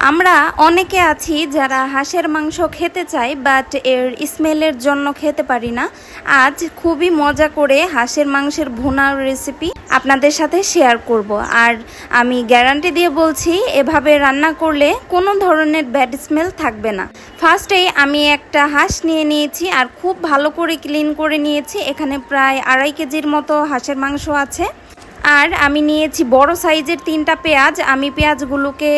আমরা অনেকে আছি যারা হাঁসের মাংস খেতে চাই, বাট এর স্মেলের জন্য খেতে পারি না। আজ খুবই মজা করে হাঁসের মাংসের ভুনার রেসিপি আপনাদের সাথে শেয়ার করব। আর আমি গ্যারান্টি দিয়ে বলছি, এভাবে রান্না করলে কোনো ধরনের ব্যাড স্মেল থাকবে না। ফার্স্টেই আমি একটা হাঁস নিয়ে নিয়েছি আর খুব ভালো করে ক্লিন করে নিয়েছি। এখানে প্রায় 2.5 কেজির মতো হাঁসের মাংস আছে। আর আমি নিয়েছি বড় সাইজের 3টা পেঁয়াজ। আমি পেঁয়াজগুলোকে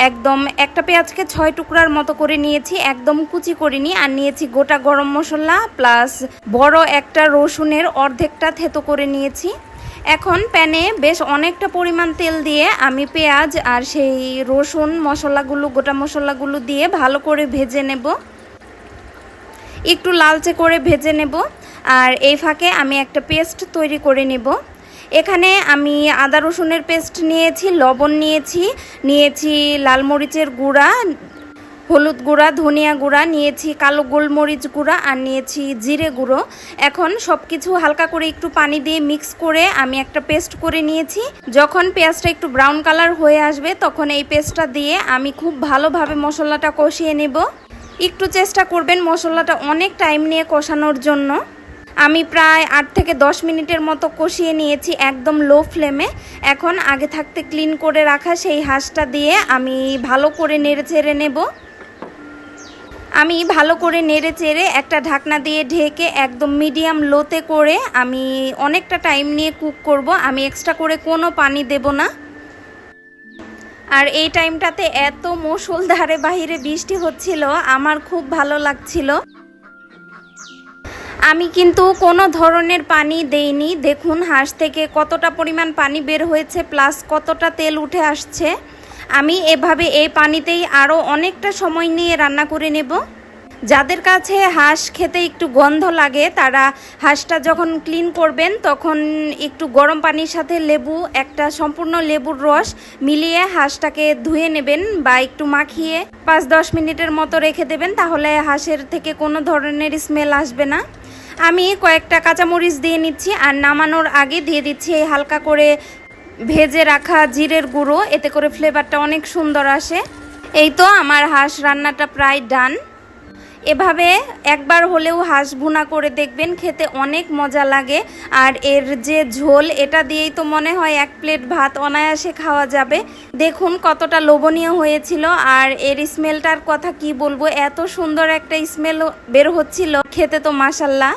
একদম একটা পেঁয়াজকে 6 টুকরার মতো করে নিয়েছি, একদম কুচি করিনি। আর নিয়েছি গোটা গরম মশলা প্লাস বড় একটা রসুনের অর্ধেকটা থেতো করে নিয়েছি। এখন প্যানে বেশ অনেকটা পরিমাণ তেল দিয়ে আমি পেঁয়াজ আর সেই রসুন মশলাগুলো, গোটা মশলাগুলো দিয়ে ভালো করে ভেজে নেব, একটু লালচে করে ভেজে নেব। আর এই ফাঁকে আমি একটা পেস্ট তৈরি করে নেব। এখানে আমি আদা রসুনের পেস্ট নিয়েছি, লবণ নিয়েছি লাল মরিচের গুঁড়া, হলুদ গুঁড়া, ধনিয়া গুঁড়া নিয়েছি, কালো গোলমরিচ গুঁড়া আর নিয়েছি জিরে গুঁড়ো। এখন সব কিছু হালকা করে একটু পানি দিয়ে মিক্স করে আমি একটা পেস্ট করে নিয়েছি। যখন পেঁয়াজটা একটু ব্রাউন কালার হয়ে আসবে তখন এই পেস্টটা দিয়ে আমি খুব ভালোভাবে মশলাটা কষিয়ে নেব। একটু চেষ্টা করবেন মশলাটা অনেক টাইম নিয়ে কষানোর জন্য। আমি প্রায় 8 থেকে 10 মিনিটের মতো কষিয়ে নিয়েছি একদম লো ফ্লেমে। এখন আগে থাকতে ক্লিন করে রাখা সেই হাঁসটা দিয়ে আমি ভালো করে নেড়েচেড়ে নেব। আমি ভালো করে নেড়েচেড়ে একটা ঢাকনা দিয়ে ঢেকে একদম মিডিয়াম লোতে করে আমি অনেকটা টাইম নিয়ে কুক করব। আমি এক্সট্রা করে কোনো পানি দেব না। আর এই টাইমটাতে এত মুষলধারে বাহিরে বৃষ্টি হচ্ছিল, আমার খুব ভালো লাগছিল। আমি কিন্তু কোনো ধরনের পানি দেইনি। দেখুন হাঁস থেকে কতটা পরিমাণ পানি বের হয়েছে, প্লাস কতটা তেল উঠে আসছে। আমি এভাবে এই পানিতেই আরও অনেকটা সময় নিয়ে রান্না করে নেব। যাদের কাছে হাঁস খেতে একটু গন্ধ লাগে তারা হাঁসটা যখন ক্লিন করবেন তখন একটু গরম পানির সাথে একটা সম্পূর্ণ লেবুর রস মিলিয়ে হাঁসটাকে ধুয়ে নেবেন বা একটু মাখিয়ে 5-10 মিনিটের মতো রেখে দেবেন, তাহলে হাঁসের থেকে কোনো ধরনের স্মেল আসবে না। আমি কয়েকটা কাঁচামরিচ দিয়ে নিচ্ছি আর নামানোর আগে দিয়ে দিচ্ছি এই হালকা করে ভেজে রাখা জিরের গুঁড়ো, এতে করে ফ্লেভারটা অনেক সুন্দর আসে। এই তো আমার হাঁস রান্নাটা প্রায় ডান। এভাবে একবার হলেও হাঁস ভুনা করে দেখবেন, খেতে অনেক মজা লাগে। আর এর যে ঝোল, এটা দিয়েই তো মনে হয় 1 প্লেট ভাত অনায়াসে খাওয়া যাবে। দেখুন কতটা লোভনীয় হয়েছিল। আর এর স্মেলটার কথা কি বলবো, এত সুন্দর একটা স্মেল বের হচ্ছিল, খেতে তো মাশাল্লাহ।